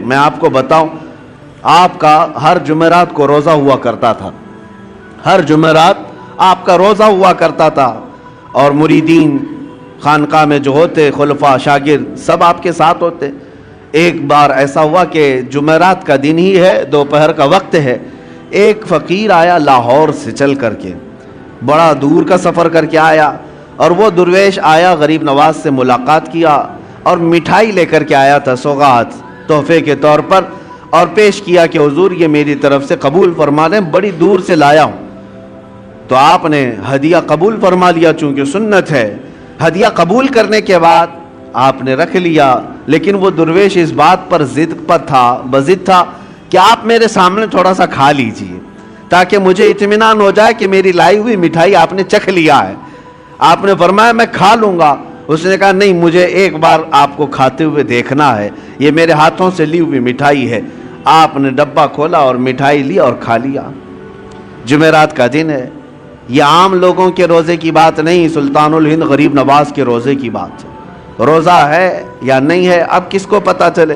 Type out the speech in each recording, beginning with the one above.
میں آپ کو بتاؤں، آپ کا ہر جمعرات کو روزہ ہوا کرتا تھا، ہر جمعرات آپ کا روزہ ہوا کرتا تھا، اور مریدین خانقاہ میں جو ہوتے، خلفاء شاگرد سب آپ کے ساتھ ہوتے۔ ایک بار ایسا ہوا کہ جمعرات کا دن ہی ہے، دوپہر کا وقت ہے، ایک فقیر آیا لاہور سے چل کر کے، بڑا دور کا سفر کر کے آیا، اور وہ درویش آیا، غریب نواز سے ملاقات کیا اور مٹھائی لے کر کے آیا تھا، سوغات تحفے کے طور پر، اور پیش کیا کہ حضور یہ میری طرف سے قبول فرما لیں، بڑی دور سے لایا ہوں۔ تو آپ نے ہدیہ قبول فرما لیا، چونکہ سنت ہے۔ ہدیہ قبول کرنے کے بعد آپ نے رکھ لیا، لیکن وہ درویش اس بات پر بضد تھا کہ آپ میرے سامنے تھوڑا سا کھا لیجئے، تاکہ مجھے اطمینان ہو جائے کہ میری لائی ہوئی مٹھائی آپ نے چکھ لیا ہے۔ آپ نے فرمایا میں کھا لوں گا۔ اس نے کہا نہیں، مجھے ایک بار آپ کو کھاتے ہوئے دیکھنا ہے، یہ میرے ہاتھوں سے لی ہوئی مٹھائی ہے۔ آپ نے ڈبہ کھولا اور مٹھائی لی اور کھا لیا۔ جمعرات کا دن ہے، یہ عام لوگوں کے روزے کی بات نہیں، سلطان الہند غریب نواز کے روزے کی بات ہے۔ روزہ ہے یا نہیں ہے اب کس کو پتا چلے۔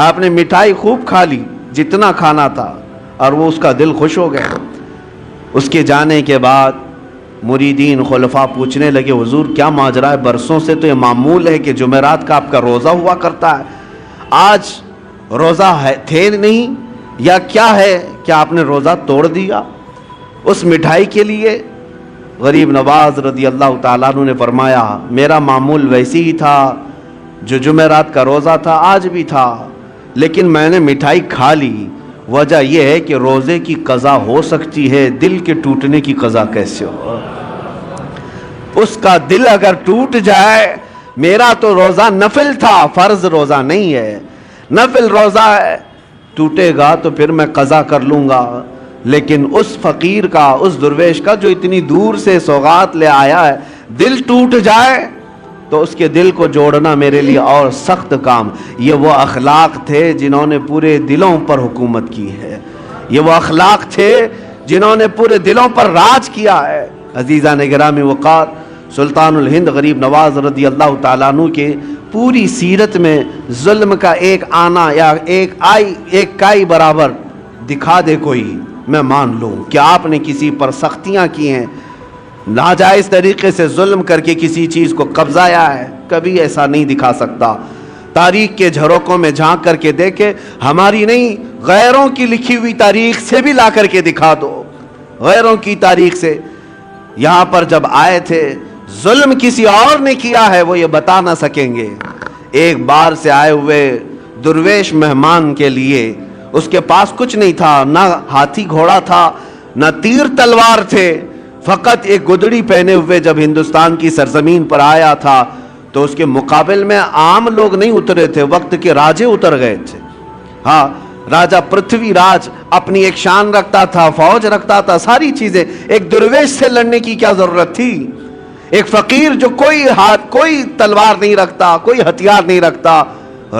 آپ نے مٹھائی خوب کھا لی، جتنا کھانا تھا، اور وہ اس کا دل خوش ہو گیا۔ اس کے جانے کے بعد مریدین خلفاء پوچھنے لگے حضور کیا ماجرا ہے، برسوں سے تو یہ معمول ہے کہ جمعرات کا آپ کا روزہ ہوا کرتا ہے، آج روزہ تھے نہیں یا کیا ہے کہ آپ نے روزہ توڑ دیا اس مٹھائی کے لیے؟ غریب نواز رضی اللہ تعالیٰ عنہ نے فرمایا میرا معمول ویسی ہی تھا، جو جمعرات کا روزہ تھا آج بھی تھا، لیکن میں نے مٹھائی کھا لی۔ وجہ یہ ہے کہ روزے کی قضا ہو سکتی ہے، دل کے ٹوٹنے کی قضا کیسے ہو؟ اس کا دل اگر ٹوٹ جائے، میرا تو روزہ نفل تھا، فرض روزہ نہیں ہے، نفل روزہ ہے، ٹوٹے گا تو پھر میں قضا کر لوں گا۔ لیکن اس فقیر کا، اس درویش کا جو اتنی دور سے سوغات لے آیا ہے، دل ٹوٹ جائے تو اس کے دل کو جوڑنا میرے لیے اور سخت کام۔ یہ وہ اخلاق تھے جنہوں نے پورے دلوں پر حکومت کی ہے، یہ وہ اخلاق تھے جنہوں نے پورے دلوں پر راج کیا ہے۔ عزیزان گرامی وقار، سلطان الہند غریب نواز رضی اللہ تعالیٰ عنہ کے پوری سیرت میں ظلم کا ایک آنا یا ایک کائی برابر دکھا دے کوئی، میں مان لوں کہ آپ نے کسی پر سختیاں کی ہیں، ناجائز طریقے سے ظلم کر کے کسی چیز کو قبضایا ہے، کبھی ایسا نہیں دکھا سکتا۔ تاریخ کے جھروکوں میں جھانک کر کے دیکھے، ہماری نہیں غیروں کی لکھی ہوئی تاریخ سے بھی لا کر کے دکھا دو، غیروں کی تاریخ سے۔ یہاں پر جب آئے تھے ظلم کسی اور نے کیا ہے وہ یہ بتا نہ سکیں گے۔ ایک بار سے آئے ہوئے درویش مہمان کے لیے اس کے پاس کچھ نہیں تھا، نہ ہاتھی گھوڑا تھا، نہ تیر تلوار تھے، فقط ایک گدڑی پہنے ہوئے جب ہندوستان کی سرزمین پر آیا تھا تو اس کے مقابل میں عام لوگ نہیں اترے تھے، وقت کے راجے اتر گئے تھے۔ ہاں، راجہ پرتھوی راج اپنی ایک شان رکھتا تھا، فوج رکھتا تھا، ساری چیزیں، ایک درویش سے لڑنے کی کیا ضرورت تھی؟ ایک فقیر جو کوئی تلوار نہیں رکھتا، کوئی ہتھیار نہیں رکھتا،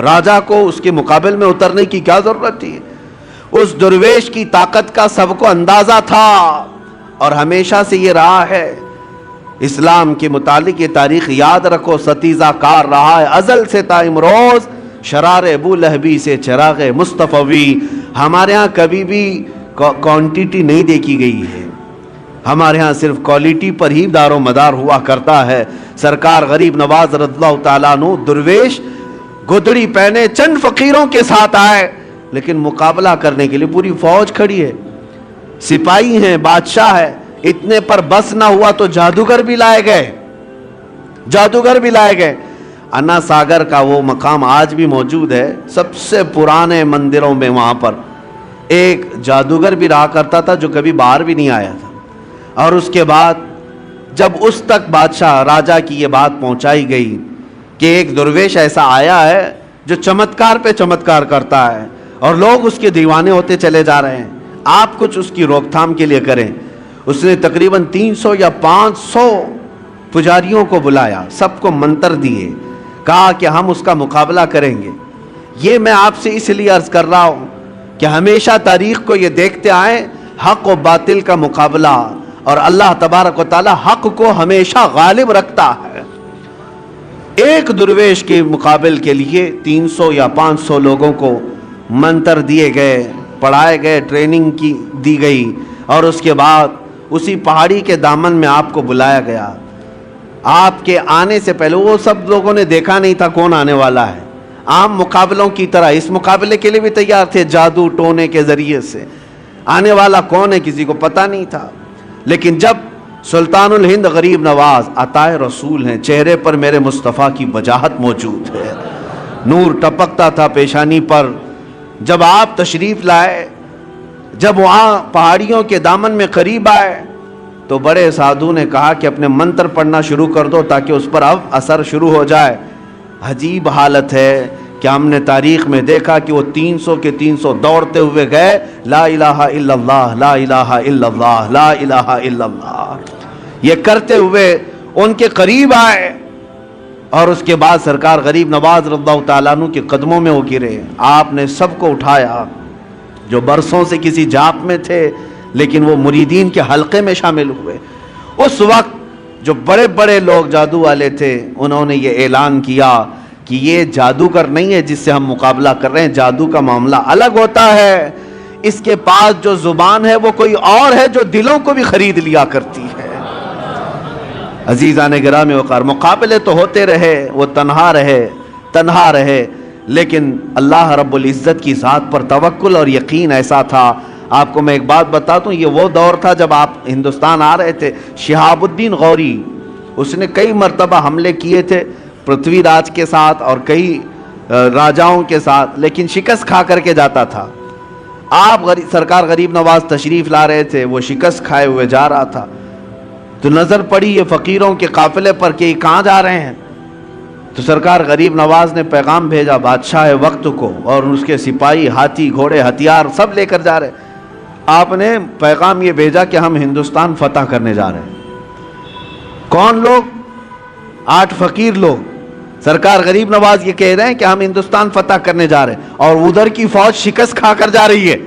راجہ کو اس کے مقابل میں اترنے کی کیا ضرورت تھی؟ اس درویش کی طاقت کا سب کو اندازہ تھا، اور ہمیشہ سے یہ رہا ہے۔ اسلام کے متعلق یہ تاریخ یاد رکھو، ستیزہ کار رہا ہے ازل سے تا امروز، شرار ابو لہبی سے چراغ مصطفی۔ ہمارے ہاں کبھی بھی کوانٹیٹی نہیں دیکھی گئی ہے، ہمارے ہاں صرف کوالٹی پر ہی دار و مدار ہوا کرتا ہے۔ سرکار غریب نواز رضی اللہ تعالیٰ عنہ درویش گدڑی پہنے چند فقیروں کے ساتھ آئے، لیکن مقابلہ کرنے کے لیے پوری فوج کھڑی ہے، سپاہی ہیں، بادشاہ ہے۔ اتنے پر بس نہ ہوا تو جادوگر بھی لائے گئے۔ انا ساگر کا وہ مقام آج بھی موجود ہے، سب سے پرانے مندروں میں وہاں پر ایک جادوگر بھی رہا کرتا تھا جو کبھی باہر بھی نہیں آیا تھا۔ اور اس کے بعد جب اس تک بادشاہ راجہ کی یہ بات پہنچائی گئی کہ ایک درویش ایسا آیا ہے جو چمتکار پہ چمتکار کرتا ہے اور لوگ اس کے دیوانے ہوتے چلے جا رہے ہیں، آپ کچھ اس کی روک تھام کے لیے کریں۔ اس نے تقریباً 300 یا 500 پجاریوں کو بلایا، سب کو منتر دیے، کہا کہ ہم اس کا مقابلہ کریں گے۔ یہ میں آپ سے اس لیے عرض کر رہا ہوں کہ ہمیشہ تاریخ کو یہ دیکھتے آئیں، حق و باطل کا مقابلہ، اور اللہ تبارک و تعالی حق کو ہمیشہ غالب رکھتا ہے۔ ایک درویش کے مقابل کے لیے 300 یا 500 لوگوں کو منتر دیے گئے، پڑھائے گئے، ٹریننگ کی دی گئی، اور اس کے بعد اسی پہاڑی کے دامن میں آپ کو بلایا گیا۔ آپ کے آنے سے پہلے وہ سب لوگوں نے دیکھا نہیں تھا کون آنے والا ہے، عام مقابلوں کی طرح اس مقابلے کے لیے بھی تیار تھے، جادو ٹونے کے ذریعے سے آنے والا کون ہے کسی کو پتہ نہیں تھا۔ لیکن جب سلطان الہند غریب نواز عطائے رسول ہیں، چہرے پر میرے مصطفیٰ کی وجاہت موجود ہے، نور ٹپکتا تھا پیشانی پر، جب آپ تشریف لائے، جب وہاں پہاڑیوں کے دامن میں قریب آئے تو بڑے سادھو نے کہا کہ اپنے منتر پڑھنا شروع کر دو تاکہ اس پر اب اثر شروع ہو جائے۔ عجیب حالت ہے کہ ہم نے تاریخ میں دیکھا کہ وہ 300 کے 300 دوڑتے ہوئے گئے، لا الہ الا اللہ، لا الہ الا اللہ، لا الہ الا اللہ، یہ کرتے ہوئے ان کے قریب آئے، اور اس کے بعد سرکار غریب نواز رضی اللہ تعالیٰ عنہ کے قدموں میں وہ گرے۔ آپ نے سب کو اٹھایا جو برسوں سے کسی جاپ میں تھے لیکن وہ مریدین کے حلقے میں شامل ہوئے۔ اس وقت جو بڑے بڑے لوگ جادو والے تھے انہوں نے یہ اعلان کیا کہ یہ جادوگر نہیں ہے جس سے ہم مقابلہ کر رہے ہیں، جادو کا معاملہ الگ ہوتا ہے، اس کے پاس جو زبان ہے وہ کوئی اور ہے جو دلوں کو بھی خرید لیا کرتی ہے۔ عزیزان گرامی وقار، مقابلے تو ہوتے رہے، وہ تنہا رہے، لیکن اللہ رب العزت کی ذات پر توکل اور یقین ایسا تھا۔ آپ کو میں ایک بات بتا دوں، یہ وہ دور تھا جب آپ ہندوستان آ رہے تھے، شہاب الدین غوری اس نے کئی مرتبہ حملے کیے تھے پرتھوی راج کے ساتھ اور کئی راجاؤں کے ساتھ، لیکن شکست کھا کر کے جاتا تھا۔ آپ سرکار غریب نواز تشریف لا رہے تھے، وہ شکست کھائے ہوئے جا رہا تھا، تو نظر پڑی یہ فقیروں کے قافلے پر کہ یہ کہاں جا رہے ہیں، تو سرکار غریب نواز نے پیغام بھیجا بادشاہ وقت کو، اور اس کے سپاہی ہاتھی گھوڑے ہتھیار سب لے کر جا رہے۔ آپ نے پیغام یہ بھیجا کہ ہم ہندوستان فتح کرنے جا رہے ہیں۔ کون لوگ؟ 8 فقیر لوگ۔ سرکار غریب نواز یہ کہہ رہے ہیں کہ ہم ہندوستان فتح کرنے جا رہے ہیں، اور ادھر کی فوج شکست کھا کر جا رہی ہے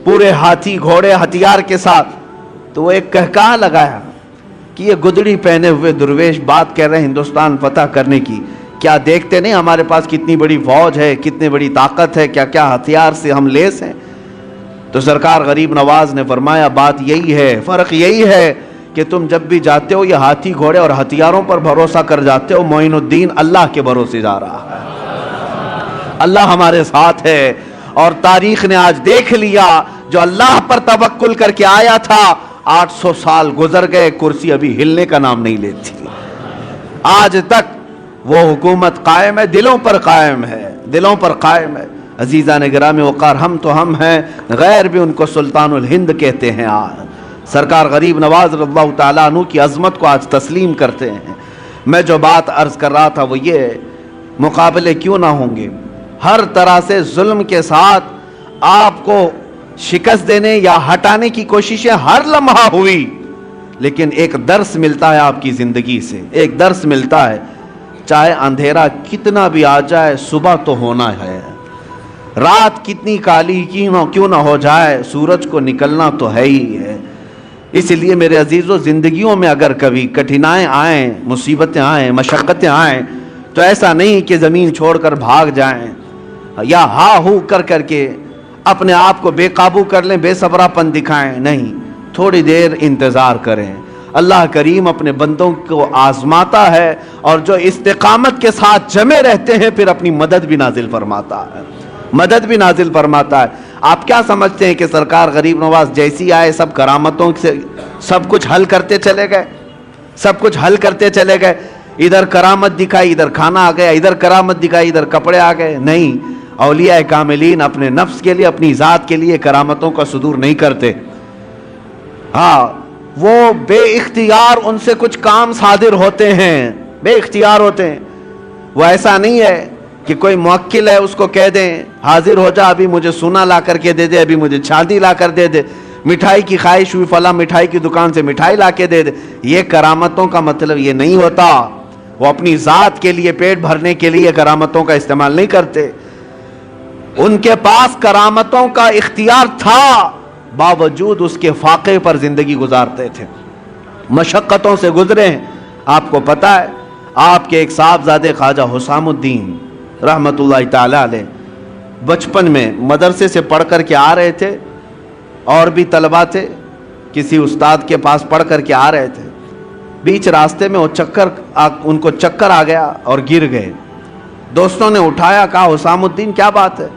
پورے ہاتھی گھوڑے ہتھیار کے ساتھ۔ تو وہ ایک کہکہا لگایا کہ یہ گدڑی پہنے ہوئے درویش بات کہہ رہے ہیں ہندوستان فتح کرنے کی، کیا دیکھتے نہیں ہمارے پاس کتنی بڑی فوج ہے، کتنی بڑی طاقت ہے، کیا کیا ہتھیار سے ہم لیس ہیں۔ تو سرکار غریب نواز نے فرمایا بات یہی ہے، فرق یہی ہے کہ تم جب بھی جاتے ہو یہ ہاتھی گھوڑے اور ہتھیاروں پر بھروسہ کر جاتے ہو، معین الدین اللہ کے بھروسے جا رہا ہے، اللہ ہمارے ساتھ ہے۔ اور تاریخ نے آج دیکھ لیا جو اللہ پر توکل کر کے آیا تھا، 800 سال گزر گئے، کرسی ابھی ہلنے کا نام نہیں لیتی، آج تک وہ حکومت قائم ہے، دلوں پر قائم ہے، دلوں پر قائم ہے۔ عزیزان گرامی وقار، ہم تو ہم ہیں، غیر بھی ان کو سلطان الہند کہتے ہیں۔ آج سرکار غریب نواز رضی اللہ تعالیٰ عنہ کی عظمت کو آج تسلیم کرتے ہیں۔ میں جو بات عرض کر رہا تھا وہ یہ، مقابلے کیوں نہ ہوں گے، ہر طرح سے ظلم کے ساتھ آپ کو شکست دینے یا ہٹانے کی کوششیں ہر لمحہ ہوئی، لیکن ایک درس ملتا ہے آپ کی زندگی سے، ایک درس ملتا ہے، چاہے اندھیرا کتنا بھی آ جائے صبح تو ہونا ہے، رات کتنی کالی کیوں نہ ہو جائے سورج کو نکلنا تو ہے ہی ہے۔ اس لیے میرے عزیزو، زندگیوں میں اگر کبھی کٹھنائیں آئیں، مصیبتیں آئیں، مشقتیں آئیں، تو ایسا نہیں کہ زمین چھوڑ کر بھاگ جائیں یا ہا ہو کر کے اپنے آپ کو بے قابو کر لیں، بے صبرا پن دکھائیں، نہیں، تھوڑی دیر انتظار کریں۔ اللہ کریم اپنے بندوں کو آزماتا ہے، اور جو استقامت کے ساتھ جمے رہتے ہیں پھر اپنی مدد بھی نازل فرماتا ہے، مدد بھی نازل فرماتا ہے۔ آپ کیا سمجھتے ہیں کہ سرکار غریب نواز جیسی آئے سب کرامتوں سے سب کچھ حل کرتے چلے گئے، سب کچھ حل کرتے چلے گئے؟ ادھر کرامت دکھائی ادھر کھانا آ گیا، ادھر کرامت دکھائی ادھر کپڑے آ گئے؟ نہیں، اولیاء کاملین اپنے نفس کے لیے، اپنی ذات کے لیے کرامتوں کا صدور نہیں کرتے۔ ہاں، وہ بے اختیار ان سے کچھ کام صادر ہوتے ہیں، بے اختیار ہوتے ہیں۔ وہ ایسا نہیں ہے کہ کوئی موکل ہے اس کو کہہ دیں حاضر ہو جا، ابھی مجھے سونا لا کر کے دے دے، ابھی مجھے چاندی لا کر دے دے، مٹھائی کی خواہش ہوئی فلاں مٹھائی کی دکان سے مٹھائی لا کے دے دے۔ یہ کرامتوں کا مطلب یہ نہیں ہوتا، وہ اپنی ذات کے لیے، پیٹ بھرنے کے لیے کرامتوں کا استعمال نہیں کرتے۔ ان کے پاس کرامتوں کا اختیار تھا، باوجود اس کے فاقے پر زندگی گزارتے تھے، مشقتوں سے گزرے ہیں۔ آپ کو پتا ہے آپ کے ایک صاحبزادے خواجہ حسام الدین رحمت اللہ تعالی علیہ، بچپن میں مدرسے سے پڑھ کر کے آ رہے تھے، اور بھی طلبہ تھے، کسی استاد کے پاس پڑھ کر کے آ رہے تھے، بیچ راستے میں ان کو چکر آ گیا اور گر گئے۔ دوستوں نے اٹھایا، کہا حسام الدین کیا بات ہے؟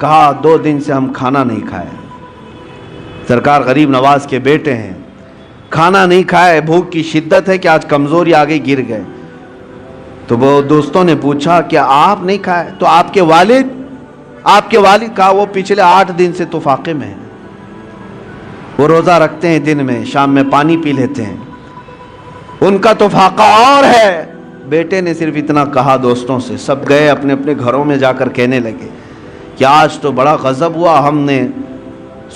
کہا 2 دن سے ہم کھانا نہیں کھائے، سرکار غریب نواز کے بیٹے ہیں، کھانا نہیں کھائے، بھوک کی شدت ہے کہ آج کمزوری آ گئی، گر گئے۔ تو وہ دوستوں نے پوچھا کہ آپ نہیں کھائے تو آپ کے والد؟ کہا وہ پچھلے 8 دن سے تو فاقے میں ہیں، وہ روزہ رکھتے ہیں، دن میں شام میں پانی پی لیتے ہیں، ان کا تو فاقہ اور ہے۔ بیٹے نے صرف اتنا کہا دوستوں سے، سب گئے اپنے اپنے گھروں میں جا کر کہنے لگے کہ آج تو بڑا غضب ہوا، ہم نے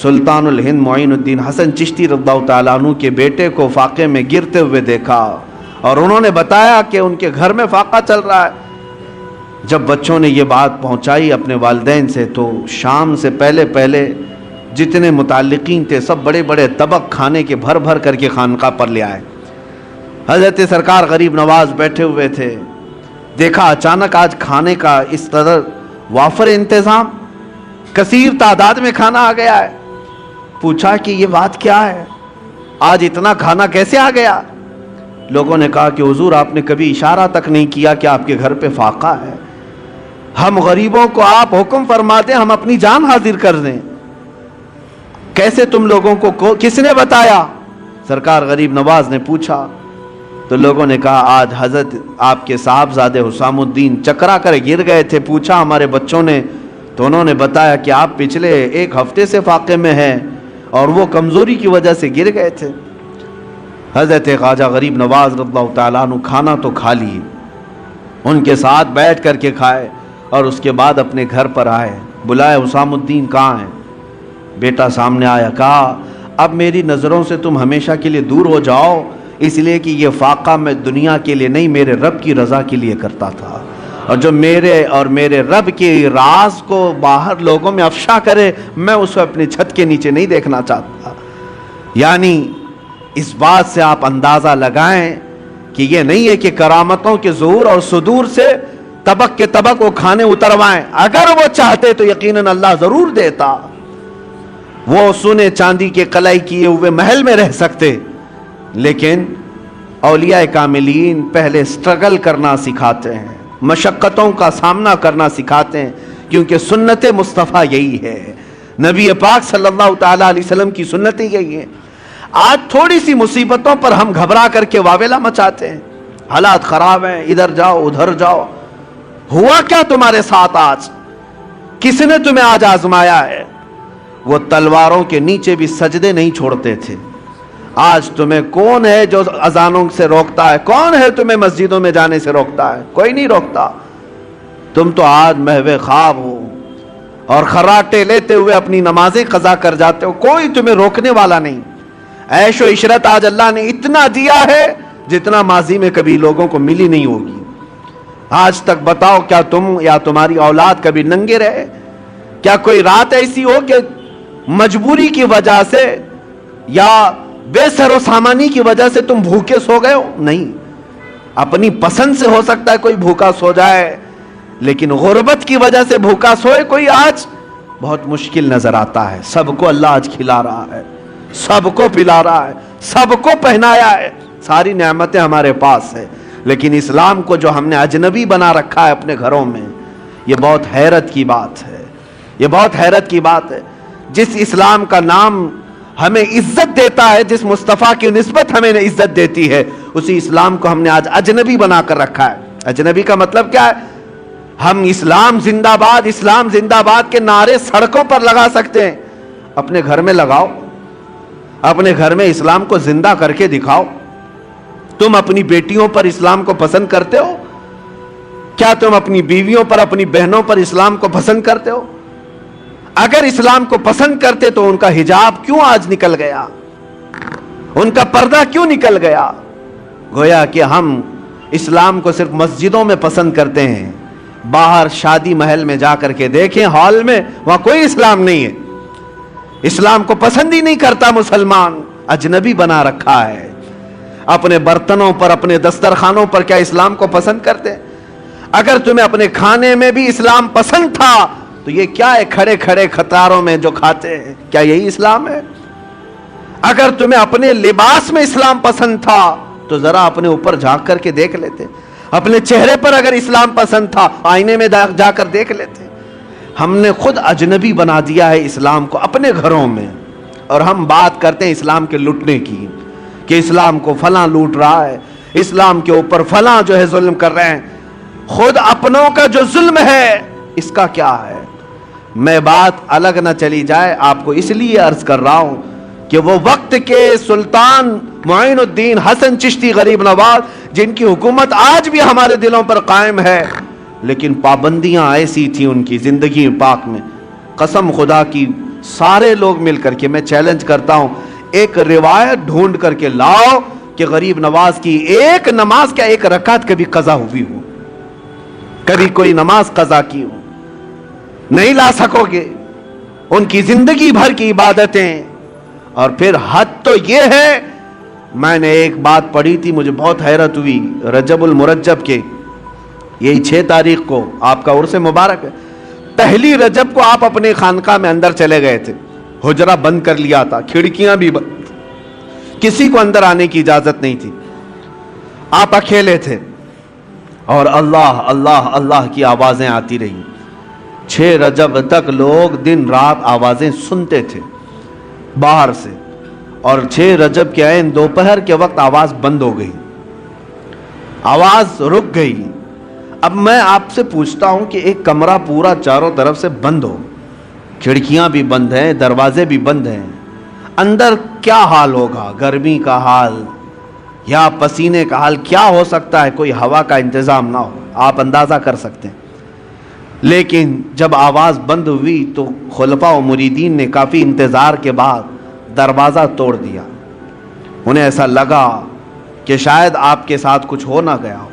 سلطان الہند معین الدین حسن چشتی رضی اللہ تعالیٰ عنہ کے بیٹے کو فاقے میں گرتے ہوئے دیکھا، اور انہوں نے بتایا کہ ان کے گھر میں فاقہ چل رہا ہے۔ جب بچوں نے یہ بات پہنچائی اپنے والدین سے تو شام سے پہلے جتنے متعلقین تھے سب بڑے بڑے طبق کھانے کے بھر بھر کر کے خانقاہ پر لے آئے۔ حضرت سرکار غریب نواز بیٹھے ہوئے تھے، دیکھا اچانک آج کھانے کا اس قدر وافر انتظام، کثیر تعداد میں کھانا آ گیا ہے۔ پوچھا کہ یہ بات کیا ہے، آج اتنا کھانا کیسے آ گیا؟ لوگوں نے کہا کہ حضور آپ نے کبھی اشارہ تک نہیں کیا کہ آپ کے گھر پہ فاقہ ہے، ہم غریبوں کو آپ حکم فرما دیں ہم اپنی جان حاضر کر دیں، کیسے تم لوگوں کو کس نے بتایا؟ سرکار غریب نواز نے پوچھا تو لوگوں نے کہا آج حضرت آپ کے صاحبزادے حسام الدین چکرا کر گر گئے تھے، پوچھا ہمارے بچوں نے تو انہوں نے بتایا کہ آپ پچھلے 1 ہفتے سے فاقے میں ہیں اور وہ کمزوری کی وجہ سے گر گئے تھے۔ حضرت خواجہ غریب نواز رضی اللہ تعالیٰ عنہ کھانا تو کھا لیے، ان کے ساتھ بیٹھ کر کے کھائے اور اس کے بعد اپنے گھر پر آئے، بلائے حسام الدین کہاں ہیں؟ بیٹا سامنے آیا، کہا اب میری نظروں سے تم ہمیشہ کے لیے دور ہو جاؤ، اس لیے کہ یہ فاقہ میں دنیا کے لیے نہیں میرے رب کی رضا کے لیے کرتا تھا، اور جو میرے رب کے راز کو باہر لوگوں میں افشا کرے میں اس کو اپنی چھت کے نیچے نہیں دیکھنا چاہتا۔ یعنی اس بات سے آپ اندازہ لگائیں کہ یہ نہیں ہے کہ کرامتوں کے ظہور اور صدور سے طبق کے طبق وہ کھانے اتروائیں، اگر وہ چاہتے تو یقیناً اللہ ضرور دیتا، وہ سونے چاندی کے قلعے کیے ہوئے محل میں رہ سکتے، لیکن اولیاء کاملین پہلے سٹرگل کرنا سکھاتے ہیں، مشقتوں کا سامنا کرنا سکھاتے ہیں، کیونکہ سنت مصطفیٰ یہی ہے، نبی پاک صلی اللہ تعالیٰ علیہ وسلم کی سنت یہی ہے۔ آج تھوڑی سی مصیبتوں پر ہم گھبرا کر کے واویلا مچاتے ہیں، حالات خراب ہیں، ادھر جاؤ ادھر جاؤ، ہوا کیا تمہارے ساتھ آج؟ کس نے تمہیں آج آزمایا ہے؟ وہ تلواروں کے نیچے بھی سجدے نہیں چھوڑتے تھے، آج تمہیں کون ہے جو اذانوں سے روکتا ہے؟ کون ہے تمہیں مسجدوں میں جانے سے روکتا ہے؟ کوئی نہیں روکتا۔ تم تو آج محو خواب ہو اور خراٹے لیتے ہوئے اپنی نمازیں قضا کر جاتے ہو، کوئی تمہیں روکنے والا نہیں۔ عیش و عشرت آج اللہ نے اتنا دیا ہے جتنا ماضی میں کبھی لوگوں کو ملی نہیں ہوگی۔ آج تک بتاؤ کیا تم یا تمہاری اولاد کبھی ننگے رہے؟ کیا کوئی رات ایسی ہو کہ مجبوری کی وجہ سے یا بے سر و سامانی کی وجہ سے تم بھوکے سو گئے ہو؟ نہیں، اپنی پسند سے ہو سکتا ہے کوئی بھوکا سو جائے، لیکن غربت کی وجہ سے بھوکا سوئے کوئی آج بہت مشکل نظر آتا ہے۔ سب کو اللہ آج کھلا رہا ہے، سب کو پلا رہا ہے، سب کو پہنایا ہے، ساری نعمتیں ہمارے پاس ہے، لیکن اسلام کو جو ہم نے اجنبی بنا رکھا ہے اپنے گھروں میں، یہ بہت حیرت کی بات ہے، یہ بہت حیرت کی بات ہے۔ جس اسلام کا نام ہمیں عزت دیتا ہے، جس مصطفیٰ کی نسبت ہمیں عزت دیتی ہے، اسی اسلام کو ہم نے آج اجنبی بنا کر رکھا ہے۔ اجنبی کا مطلب کیا ہے؟ ہم اسلام زندہ باد کے نعرے سڑکوں پر لگا سکتے ہیں، اپنے گھر میں لگاؤ، اپنے گھر میں اسلام کو زندہ کر کے دکھاؤ۔ تم اپنی بیٹیوں پر اسلام کو پسند کرتے ہو؟ کیا تم اپنی بیویوں پر، اپنی بہنوں پر اسلام کو پسند کرتے ہو؟ اگر اسلام کو پسند کرتے تو ان کا حجاب کیوں آج نکل گیا؟ ان کا پردہ کیوں نکل گیا؟ گویا کہ ہم اسلام کو صرف مسجدوں میں پسند کرتے ہیں، باہر شادی محل میں جا کر کے دیکھیں، ہال میں، وہاں کوئی اسلام نہیں ہے۔ اسلام کو پسند ہی نہیں کرتا مسلمان، اجنبی بنا رکھا ہے۔ اپنے برتنوں پر، اپنے دسترخوانوں پر کیا اسلام کو پسند کرتے؟ اگر تمہیں اپنے کھانے میں بھی اسلام پسند تھا تو یہ کیا ہے کھڑے کھڑے قطاروں میں جو کھاتے ہیں؟ کیا یہی اسلام ہے؟ اگر تمہیں اپنے لباس میں اسلام پسند تھا تو ذرا اپنے اوپر جھانک کر کے دیکھ لیتے. اپنے چہرے پر اگر اسلام پسند تھا آئینے میں جا کر دیکھ لیتے. ہم نے خود اجنبی بنا دیا ہے اسلام کو اپنے گھروں میں, اور ہم بات کرتے ہیں اسلام کے لٹنے کی کہ اسلام کو فلاں لوٹ رہا ہے, اسلام کے اوپر فلاں جو ہے ظلم کر رہے ہیں. خود اپنوں کا جو ظلم ہے اس کا کیا ہے؟ میں بات الگ نہ چلی جائے, آپ کو اس لیے عرض کر رہا ہوں کہ وہ وقت کے سلطان معین الدین حسن چشتی غریب نواز, جن کی حکومت آج بھی ہمارے دلوں پر قائم ہے, لیکن پابندیاں ایسی تھیں ان کی زندگی پاک میں, قسم خدا کی سارے لوگ مل کر کے میں چیلنج کرتا ہوں, ایک روایت ڈھونڈ کر کے لاؤ کہ غریب نواز کی ایک نماز کیا ایک رکعت کبھی قضا ہوئی ہو, کبھی کوئی نماز قضا کی ہو, نہیں لا سکو گے. ان کی زندگی بھر کی عبادتیں. اور پھر حد تو یہ ہے, میں نے ایک بات پڑھی تھی مجھے بہت حیرت ہوئی, رجب المرجب کے یہی 6 تاریخ کو آپ کا عرس مبارک ہے, پہلی رجب کو آپ اپنے خانقاہ میں اندر چلے گئے تھے, حجرہ بند کر لیا تھا, کھڑکیاں بھی بند, کسی کو اندر آنے کی اجازت نہیں تھی, آپ اکیلے تھے, اور اللہ اللہ اللہ کی آوازیں آتی رہی. 6 رجب تک لوگ دن رات آوازیں سنتے تھے باہر سے, اور 6 رجب کے عین دوپہر کے وقت آواز بند ہو گئی, آواز رک گئی. اب میں آپ سے پوچھتا ہوں کہ ایک کمرہ پورا چاروں طرف سے بند ہو, کھڑکیاں بھی بند ہیں, دروازے بھی بند ہیں, اندر کیا حال ہوگا؟ گرمی کا حال یا پسینے کا حال کیا ہو سکتا ہے؟ کوئی ہوا کا انتظام نہ ہو, آپ اندازہ کر سکتے ہیں. لیکن جب آواز بند ہوئی تو خلفاء و مریدین نے کافی انتظار کے بعد دروازہ توڑ دیا. انہیں ایسا لگا کہ شاید آپ کے ساتھ کچھ ہو نہ گیا ہو.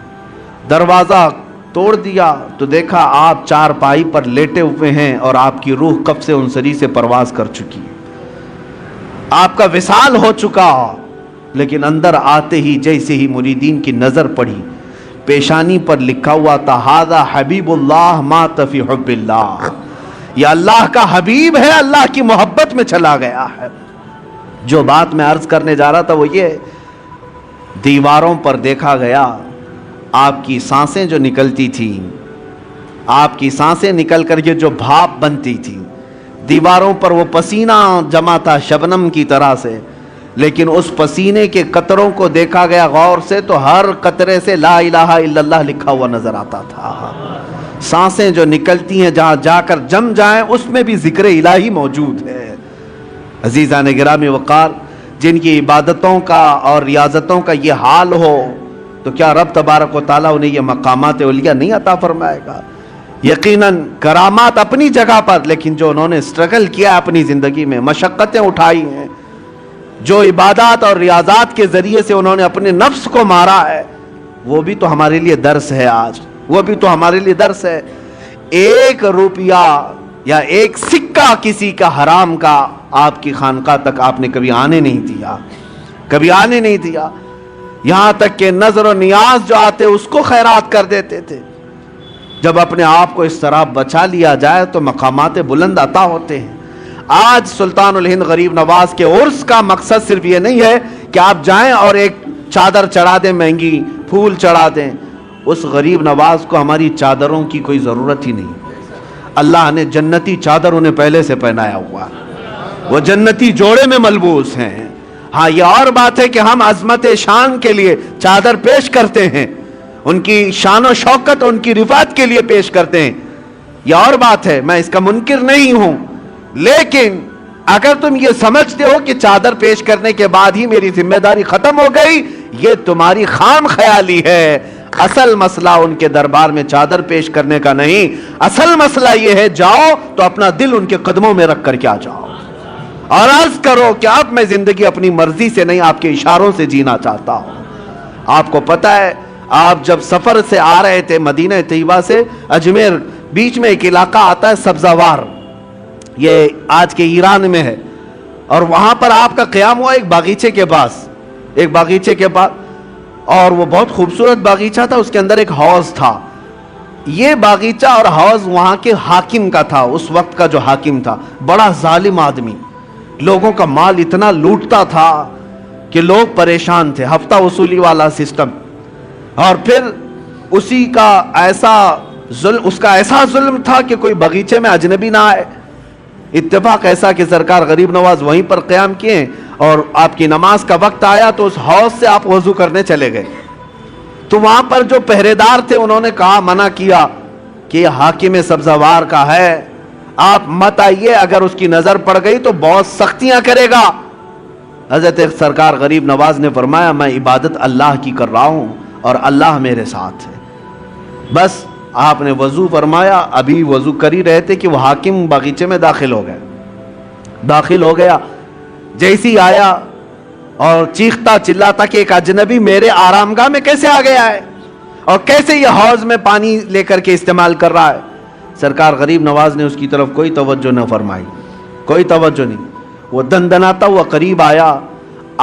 دروازہ توڑ دیا تو دیکھا آپ چارپائی پر لیٹے ہوئے ہیں, اور آپ کی روح کب سے انصری سے پرواز کر چکی ہے, آپ کا وصال ہو چکا. لیکن اندر آتے ہی جیسے ہی مریدین کی نظر پڑی, پیشانی پر لکھا ہوا تھا ھذا حبیب اللہ مات فی حب اللہ, یہ اللہ کا حبیب ہے, اللہ کی محبت میں چلا گیا ہے. جو بات میں عرض کرنے جا رہا تھا وہ یہ, دیواروں پر دیکھا گیا آپ کی سانسیں جو نکلتی تھیں, آپ کی سانسیں نکل کر کے جو بھاپ بنتی تھی, دیواروں پر وہ پسینہ جمع تھا شبنم کی طرح سے, لیکن اس پسینے کے قطروں کو دیکھا گیا غور سے تو ہر قطرے سے لا الہ الا اللہ لکھا ہوا نظر آتا تھا. سانسیں جو نکلتی ہیں جہاں جا کر جم جائیں اس میں بھی ذکر الہی موجود ہے. عزیزان گرامی وقار, جن کی عبادتوں کا اور ریاضتوں کا یہ حال ہو تو کیا رب تبارک و تعالیٰ انہیں یہ مقامات علیہ نہیں عطا فرمائے گا؟ یقیناً کرامات اپنی جگہ پر, لیکن جو انہوں نے اسٹرگل کیا اپنی زندگی میں, مشقتیں اٹھائی ہیں, جو عبادات اور ریاضات کے ذریعے سے انہوں نے اپنے نفس کو مارا ہے, وہ بھی تو ہمارے لیے درس ہے. آج وہ بھی تو ہمارے لیے درس ہے. 1 روپیہ یا 1 سکہ کسی کا حرام کا آپ کی خانقاہ تک آپ نے کبھی آنے نہیں دیا, کبھی آنے نہیں دیا. یہاں تک کہ نظر و نیاز جو آتے اس کو خیرات کر دیتے تھے. جب اپنے آپ کو اس طرح بچا لیا جائے تو مقامات بلند عطا ہوتے ہیں. آج سلطان الہند غریب نواز کے عرس کا مقصد صرف یہ نہیں ہے کہ آپ جائیں اور ایک چادر چڑھا دیں, مہنگی پھول چڑھا دیں. اس غریب نواز کو ہماری چادروں کی کوئی ضرورت ہی نہیں. اللہ نے جنتی چادر انہیں پہلے سے پہنایا ہوا, وہ جنتی جوڑے میں ملبوس ہیں. ہاں یہ اور بات ہے کہ ہم عظمت شان کے لیے چادر پیش کرتے ہیں, ان کی شان و شوکت ان کی رفعت کے لیے پیش کرتے ہیں, یہ اور بات ہے, میں اس کا منکر نہیں ہوں. لیکن اگر تم یہ سمجھتے ہو کہ چادر پیش کرنے کے بعد ہی میری ذمہ داری ختم ہو گئی, یہ تمہاری خام خیالی ہے. اصل مسئلہ ان کے دربار میں چادر پیش کرنے کا نہیں, اصل مسئلہ یہ ہے جاؤ تو اپنا دل ان کے قدموں میں رکھ کر کے آ جاؤ اور عرض کرو کہ اب میں زندگی اپنی مرضی سے نہیں آپ کے اشاروں سے جینا چاہتا ہوں. آپ کو پتہ ہے آپ جب سفر سے آ رہے تھے مدینہ طیبہ سے اجمیر, بیچ میں ایک علاقہ آتا ہے سبزوار, یہ آج کے ایران میں ہے, اور وہاں پر آپ کا قیام ہوا ایک باغیچے کے پاس, ایک باغیچے کے پاس, اور وہ بہت خوبصورت باغیچہ تھا. اس کے اندر ایک حوض تھا, یہ باغیچہ اور حوض وہاں کے حاکم کا تھا، اس وقت کا جو حاکم تھا، بڑا ظالم آدمی، لوگوں کا مال اتنا لوٹتا تھا کہ لوگ پریشان تھے، ہفتہ وصولی والا سسٹم. اور پھر اسی کا اس کا ایسا ظلم تھا کہ کوئی باغیچے میں اجنبی نہ آئے. اتفاق ایسا کہ سرکار غریب نواز وہیں پر قیام کیے اور آپ کی نماز کا وقت آیا تو اس حوض سے آپ وضو کرنے چلے گئے. تو وہاں پر جو پہرے دار تھے انہوں نے کہا، منع کیا کہ یہ حاکم سبزوار کا ہے، آپ مت آئیے، اگر اس کی نظر پڑ گئی تو بہت سختیاں کرے گا. حضرت سرکار غریب نواز نے فرمایا، میں عبادت اللہ کی کر رہا ہوں اور اللہ میرے ساتھ ہے. بس آپ نے وضو فرمایا، ابھی وضو کر ہی رہے تھے کہ وہ حاکم باغیچے میں داخل ہو گیا. جیسی آیا اور چیختا چلاتا کہ ایک اجنبی میرے آرام گاہ میں کیسے آ گیا ہے اور کیسے یہ حوض میں پانی لے کر کے استعمال کر رہا ہے. سرکار غریب نواز نے اس کی طرف کوئی توجہ نہ فرمائی، کوئی توجہ نہیں. وہ دندناتا ہوا قریب آیا،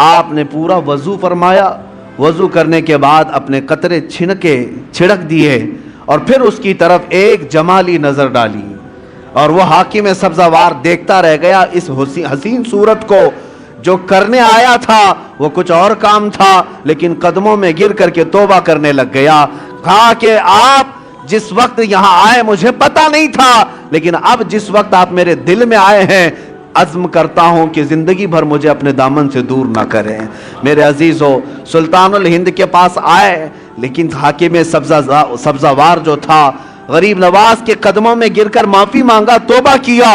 آپ نے پورا وضو فرمایا. وضو کرنے کے بعد اپنے قطرے چھڑک دیے اور پھر اس کی طرف ایک جمالی نظر ڈالی اور وہ حاکم سبزوار دیکھتا رہ گیا اس حسین صورت کو. جو کرنے آیا تھا وہ کچھ اور کام تھا، لیکن قدموں میں گر کر کے توبہ کرنے لگ گیا. کہا کہ آپ جس وقت یہاں آئے مجھے پتا نہیں تھا، لیکن اب جس وقت آپ میرے دل میں آئے ہیں عزم کرتا ہوں کہ زندگی بھر مجھے اپنے دامن سے دور نہ کریں. میرے عزیزو، سلطان الہند کے پاس آئے، لیکن حاکم سبزوار جو تھا غریب نواز کے قدموں میں گر کر معافی مانگا، توبہ کیا.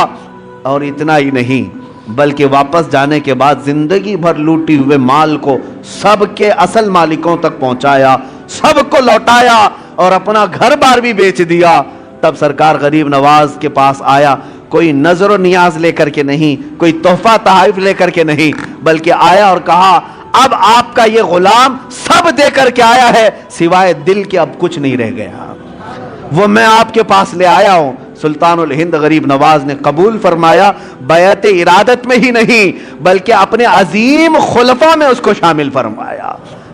اور اتنا ہی نہیں بلکہ واپس جانے کے بعد زندگی بھر لوٹی ہوئے مال کو سب کے اصل مالکوں تک پہنچایا، سب کو لوٹایا اور اپنا گھر بار بھی بیچ دیا. تب سرکار غریب نواز کے پاس آیا، کوئی نظر و نیاز لے کر کے نہیں، کوئی تحفہ تحائف لے کر کے نہیں، بلکہ آیا اور کہا، اب آپ کا یہ غلام سب دے کر کے آیا ہے، سوائے دل کے اب کچھ نہیں رہ گیا، وہ میں آپ کے پاس لے آیا ہوں. سلطان الہند غریب نواز نے قبول فرمایا، بیعت ارادت میں ہی نہیں بلکہ اپنے عظیم خلفاء میں اس کو شامل فرمایا،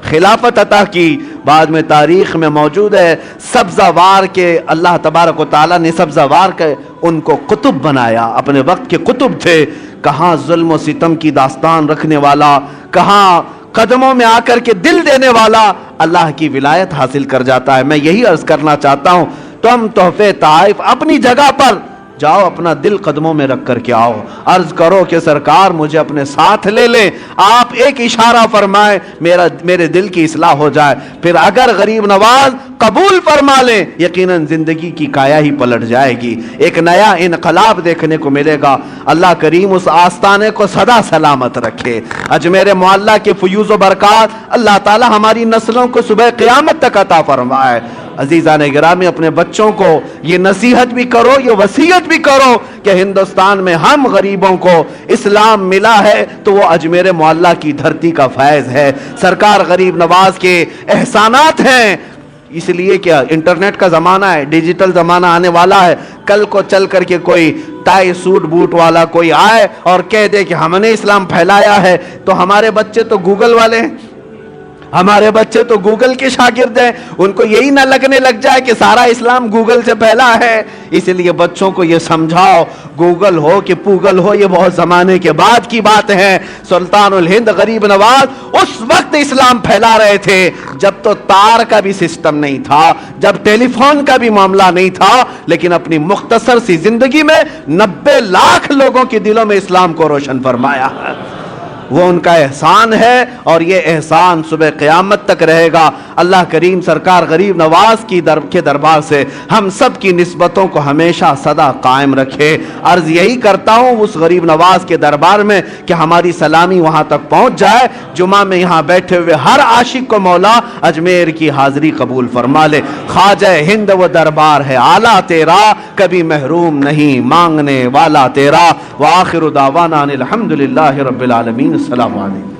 خلافت عطا کی. بعد میں تاریخ میں موجود ہے سبزوار کے اللہ تبارک و تعالیٰ نے سبزوار کے ان کو قطب بنایا، اپنے وقت کے قطب تھے. کہاں ظلم و ستم کی داستان رکھنے والا، کہاں قدموں میں آ کر کے دل دینے والا اللہ کی ولایت حاصل کر جاتا ہے. میں یہی عرض کرنا چاہتا ہوں، تم تحفے تحائف اپنی جگہ پر جاؤ، اپنا دل قدموں میں رکھ کر کے آؤ، عرض کرو کہ سرکار مجھے اپنے ساتھ لے لیں، آپ ایک اشارہ فرمائیں میرے دل کی اصلاح ہو جائے. پھر اگر غریب نواز قبول فرما لیں یقیناً زندگی کی کایا ہی پلٹ جائے گی، ایک نیا انقلاب دیکھنے کو ملے گا. اللہ کریم اس آستانے کو سدا سلامت رکھے. اجمیر معلیٰ کے فیوز و برکات اللہ تعالی ہماری نسلوں کو صبح قیامت تک عطا فرمائے. عزیزان گرامی، اپنے بچوں کو یہ نصیحت بھی کرو، یہ وصیت بھی کرو کہ ہندوستان میں ہم غریبوں کو اسلام ملا ہے تو وہ اجمیر معلیٰ کی دھرتی کا فیض ہے، سرکار غریب نواز کے احسانات ہیں. اس لیے کہ انٹرنیٹ کا زمانہ ہے، ڈیجیٹل زمانہ آنے والا ہے. کل کو چل کر کے کوئی ٹائی سوٹ بوٹ والا کوئی آئے اور کہہ دے کہ ہم نے اسلام پھیلایا ہے، تو ہمارے بچے تو گوگل والے ہیں، ہمارے بچے تو گوگل کے شاگرد ہیں، ان کو یہی نہ لگنے لگ جائے کہ سارا اسلام گوگل سے پھیلا ہے. اس لیے بچوں کو یہ سمجھاؤ، گوگل ہو کہ پوگل ہو یہ بہت زمانے کے بعد کی بات ہے. سلطان الہند غریب نواز اس وقت اسلام پھیلا رہے تھے جب تو تار کا بھی سسٹم نہیں تھا، جب ٹیلی فون کا بھی معاملہ نہیں تھا، لیکن اپنی مختصر سی زندگی میں 90 لاکھ لوگوں کے دلوں میں اسلام کو روشن فرمایا. وہ ان کا احسان ہے اور یہ احسان صبح قیامت تک رہے گا. اللہ کریم سرکار غریب نواز کے دربار سے ہم سب کی نسبتوں کو ہمیشہ صدا قائم رکھے. عرض یہی کرتا ہوں اس غریب نواز کے دربار میں کہ ہماری سلامی وہاں تک پہنچ جائے. جمعہ میں یہاں بیٹھے ہوئے ہر عاشق کو مولا اجمیر کی حاضری قبول فرما لے. خواجہ ہند وہ دربار ہے اعلیٰ تیرا، کبھی محروم نہیں مانگنے والا تیرا. وآخر دعوانا الحمدللہ رب العالمین. السلام علیکم.